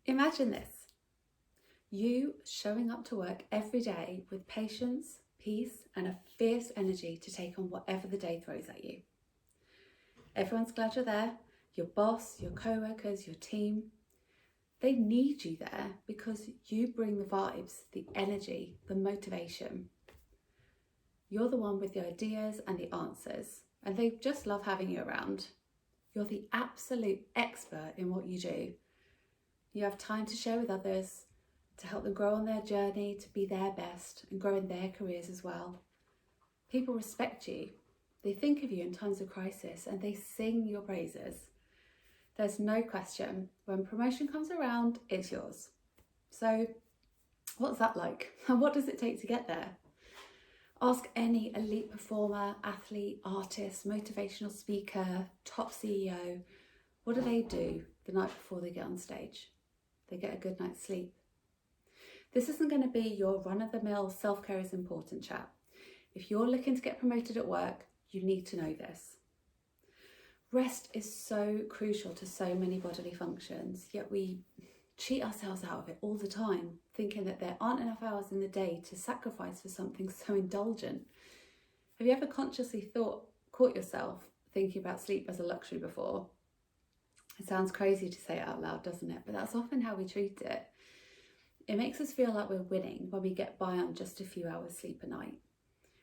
Imagine this, you showing up to work every day with patience, peace, and a fierce energy to take on whatever the day throws at you. Everyone's glad you're there, your boss, your co-workers, your team. They need you there because you bring the vibes, the energy, the motivation. You're the one with the ideas and the answers, and they just love having you around. You're the absolute expert in what you do. You have time to share with others, to help them grow on their journey, to be their best and grow in their careers as well. People respect you. They think of you in times of crisis and they sing your praises. There's no question, when promotion comes around, it's yours. So what's that like? And what does it take to get there? Ask any elite performer, athlete, artist, motivational speaker, top CEO, what do they do the night before they get on stage? They get a good night's sleep. This isn't going to be your run-of-the-mill self-care is important chat. If you're looking to get promoted at work, you need to know this. Rest is so crucial to so many bodily functions, yet we cheat ourselves out of it all the time, thinking that there aren't enough hours in the day to sacrifice for something so indulgent. Have you ever consciously caught yourself thinking about sleep as a luxury before? It sounds crazy to say it out loud, doesn't it? But that's often how we treat it. It makes us feel like we're winning when we get by on just a few hours sleep a night.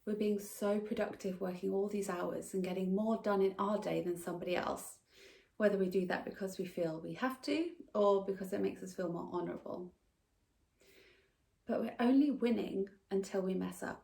We're being so productive working all these hours and getting more done in our day than somebody else, whether we do that because we feel we have to or because it makes us feel more honourable. But we're only winning until we mess up.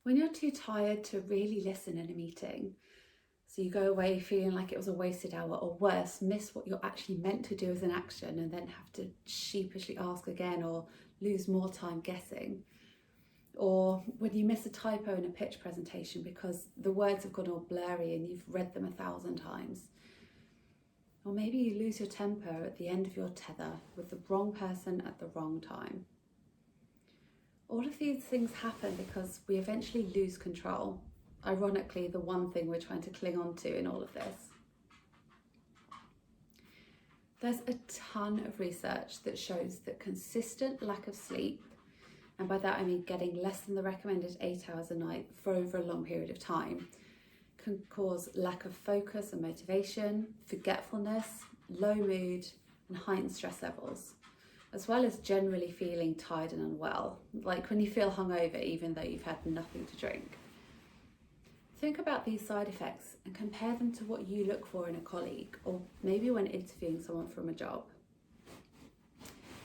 When you're too tired to really listen in a meeting, so you go away feeling like it was a wasted hour, or worse, miss what you're actually meant to do as an action and then have to sheepishly ask again or lose more time guessing. Or when you miss a typo in a pitch presentation because the words have gone all blurry and you've read them 1,000 times. Or maybe you lose your temper at the end of your tether with the wrong person at the wrong time. All of these things happen because we eventually lose control. Ironically, the one thing we're trying to cling on to in all of this. There's a ton of research that shows that consistent lack of sleep, and by that I mean getting less than the recommended 8 hours a night for over a long period of time, can cause lack of focus and motivation, forgetfulness, low mood, and heightened stress levels, as well as generally feeling tired and unwell, like when you feel hungover even though you've had nothing to drink. Think about these side effects and compare them to what you look for in a colleague, or maybe when interviewing someone from a job.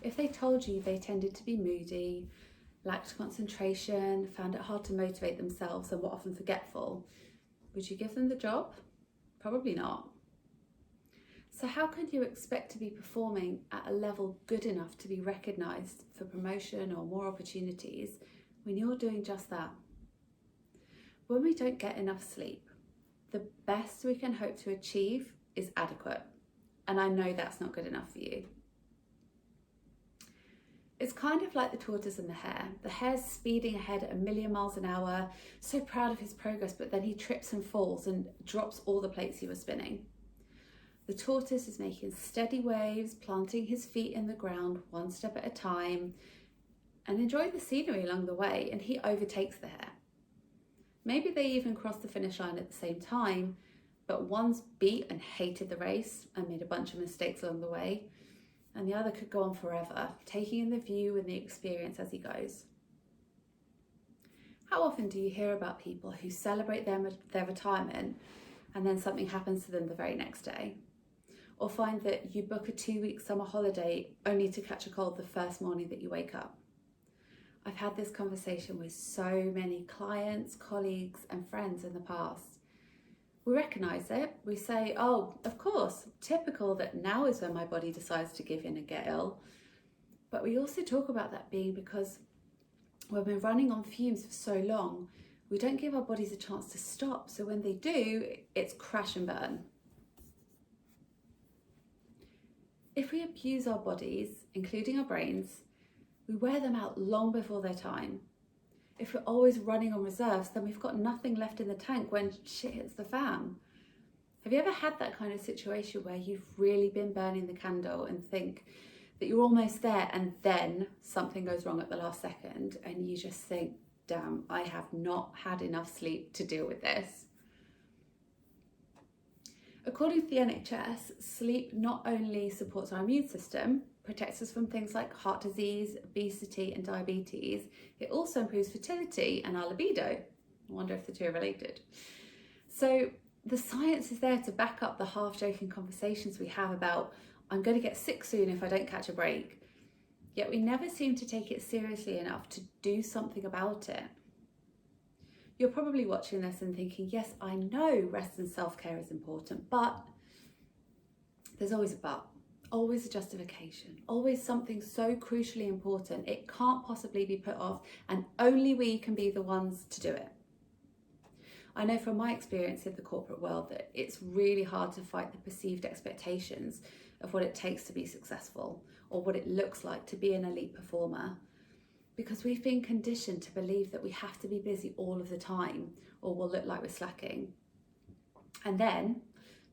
If they told you they tended to be moody, lacked concentration, found it hard to motivate themselves and were often forgetful, would you give them the job? Probably not. So how can you expect to be performing at a level good enough to be recognised for promotion or more opportunities when you're doing just that? When we don't get enough sleep, the best we can hope to achieve is adequate. And I know that's not good enough for you. It's kind of like the tortoise and the hare. The hare's speeding ahead at 1,000,000 miles an hour, so proud of his progress, but then he trips and falls and drops all the plates he was spinning. The tortoise is making steady waves, planting his feet in the ground one step at a time, and enjoying the scenery along the way, and he overtakes the hare. Maybe they even crossed the finish line at the same time, but one's beat and hated the race and made a bunch of mistakes along the way, and the other could go on forever, taking in the view and the experience as he goes. How often do you hear about people who celebrate their retirement and then something happens to them the very next day? Or find that you book a 2-week summer holiday only to catch a cold the first morning that you wake up? I've had this conversation with so many clients, colleagues and friends in the past. We recognise it. We say, oh, of course, typical that now is when my body decides to give in and get ill. But we also talk about that being because when we're running on fumes for so long, we don't give our bodies a chance to stop. So when they do, it's crash and burn. If we abuse our bodies, including our brains, we wear them out long before their time. If we're always running on reserves, then we've got nothing left in the tank when shit hits the fan. Have you ever had that kind of situation where you've really been burning the candle and think that you're almost there and then something goes wrong at the last second and you just think, damn, I have not had enough sleep to deal with this? According to the NHS, sleep not only supports our immune system, protects us from things like heart disease, obesity and diabetes, it also improves fertility and our libido. I wonder if the two are related. So the science is there to back up the half-joking conversations we have about, I'm going to get sick soon if I don't catch a break. Yet we never seem to take it seriously enough to do something about it. You're probably watching this and thinking, yes, I know rest and self-care is important, but there's always a but, always a justification, always something so crucially important it can't possibly be put off and only we can be the ones to do it. I know from my experience in the corporate world that it's really hard to fight the perceived expectations of what it takes to be successful or what it looks like to be an elite performer, because we've been conditioned to believe that we have to be busy all of the time or we'll look like we're slacking. And then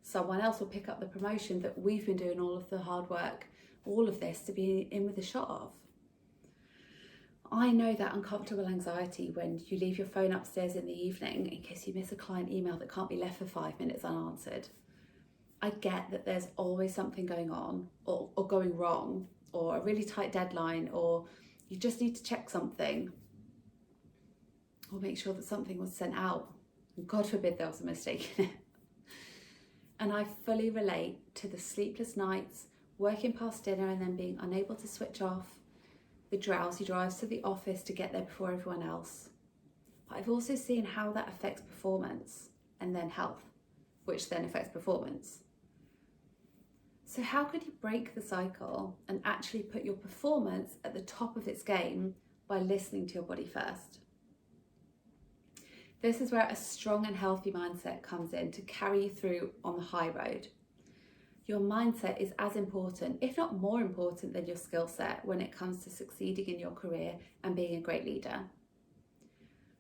someone else will pick up the promotion that we've been doing all of the hard work, all of this to be in with a shot of. I know that uncomfortable anxiety when you leave your phone upstairs in the evening in case you miss a client email that can't be left for 5 minutes unanswered. I get that there's always something going on or going wrong, or a really tight deadline, or you just need to check something or make sure that something was sent out. And God forbid there was a mistake in it. And I fully relate to the sleepless nights, working past dinner and then being unable to switch off, the drowsy drives to the office to get there before everyone else. But I've also seen how that affects performance and then health, which then affects performance. So how could you break the cycle and actually put your performance at the top of its game by listening to your body first? This is where a strong and healthy mindset comes in to carry you through on the high road. Your mindset is as important, if not more important, than your skill set when it comes to succeeding in your career and being a great leader.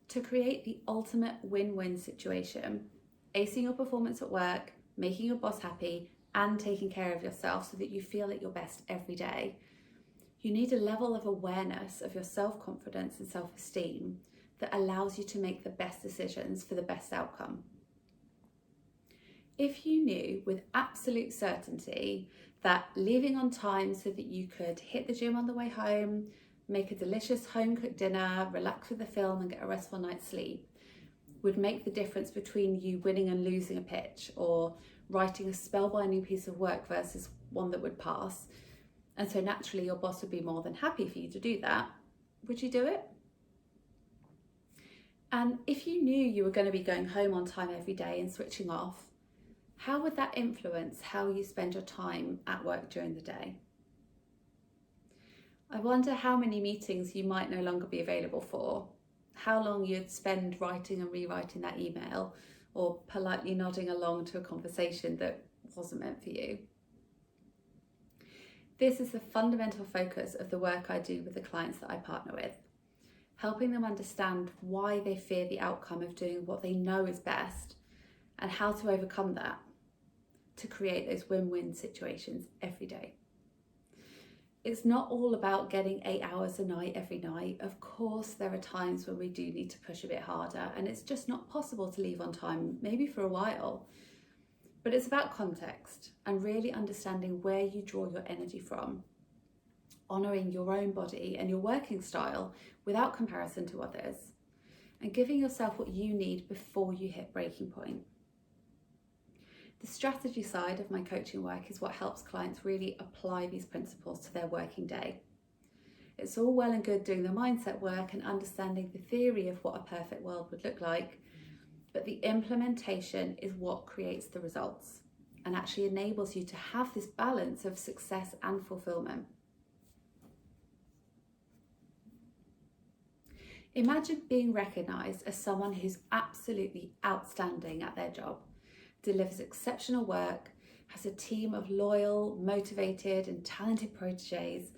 To create the ultimate win-win situation, acing your performance at work, making your boss happy, and taking care of yourself so that you feel at your best every day, you need a level of awareness of your self-confidence and self-esteem that allows you to make the best decisions for the best outcome. If you knew with absolute certainty that leaving on time so that you could hit the gym on the way home, make a delicious home-cooked dinner, relax with a film and get a restful night's sleep would make the difference between you winning and losing a pitch or writing a spellbinding piece of work versus one that would pass, and so naturally your boss would be more than happy for you to do that, would you do it? And if you knew you were going to be going home on time every day and switching off, how would that influence how you spend your time at work during the day? I wonder how many meetings you might no longer be available for, how long you'd spend writing and rewriting that email, or politely nodding along to a conversation that wasn't meant for you. This is the fundamental focus of the work I do with the clients that I partner with, helping them understand why they fear the outcome of doing what they know is best and how to overcome that to create those win-win situations every day. It's not all about getting 8 hours a night every night. Of course, there are times when we do need to push a bit harder and it's just not possible to leave on time, maybe for a while. But it's about context and really understanding where you draw your energy from, honouring your own body and your working style without comparison to others, and giving yourself what you need before you hit breaking point. The strategy side of my coaching work is what helps clients really apply these principles to their working day. It's all well and good doing the mindset work and understanding the theory of what a perfect world would look like, but the implementation is what creates the results and actually enables you to have this balance of success and fulfilment. Imagine being recognised as someone who's absolutely outstanding at their job, delivers exceptional work, has a team of loyal, motivated and talented proteges,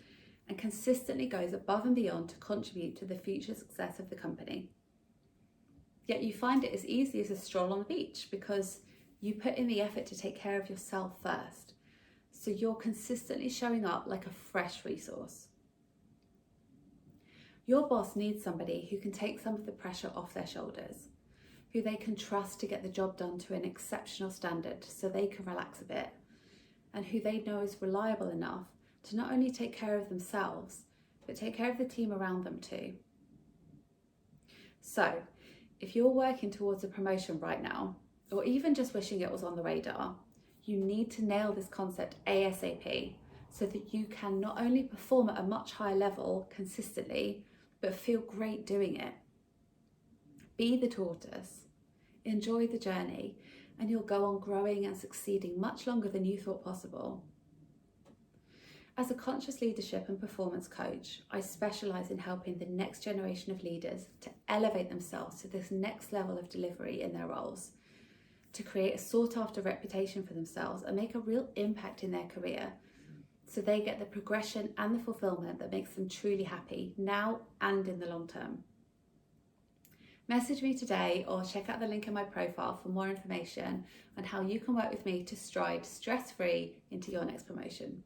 and consistently goes above and beyond to contribute to the future success of the company. Yet you find it as easy as a stroll on the beach because You put in the effort to take care of yourself first, so you're consistently showing up like a fresh resource. Your boss needs somebody who can take some of the pressure off their shoulders, who they can trust to get the job done to an exceptional standard so they can relax a bit, and who they know is reliable enough to not only take care of themselves, but take care of the team around them too. So, if you're working towards a promotion right now, or even just wishing it was on the radar, you need to nail this concept ASAP so that you can not only perform at a much higher level consistently, but feel great doing it. Be the tortoise, enjoy the journey, and you'll go on growing and succeeding much longer than you thought possible. As a conscious leadership and performance coach, I specialise in helping the next generation of leaders to elevate themselves to this next level of delivery in their roles, to create a sought-after reputation for themselves and make a real impact in their career, so they get the progression and the fulfilment that makes them truly happy now and in the long term. Message me today or check out the link in my profile for more information on how you can work with me to stride stress-free into your next promotion.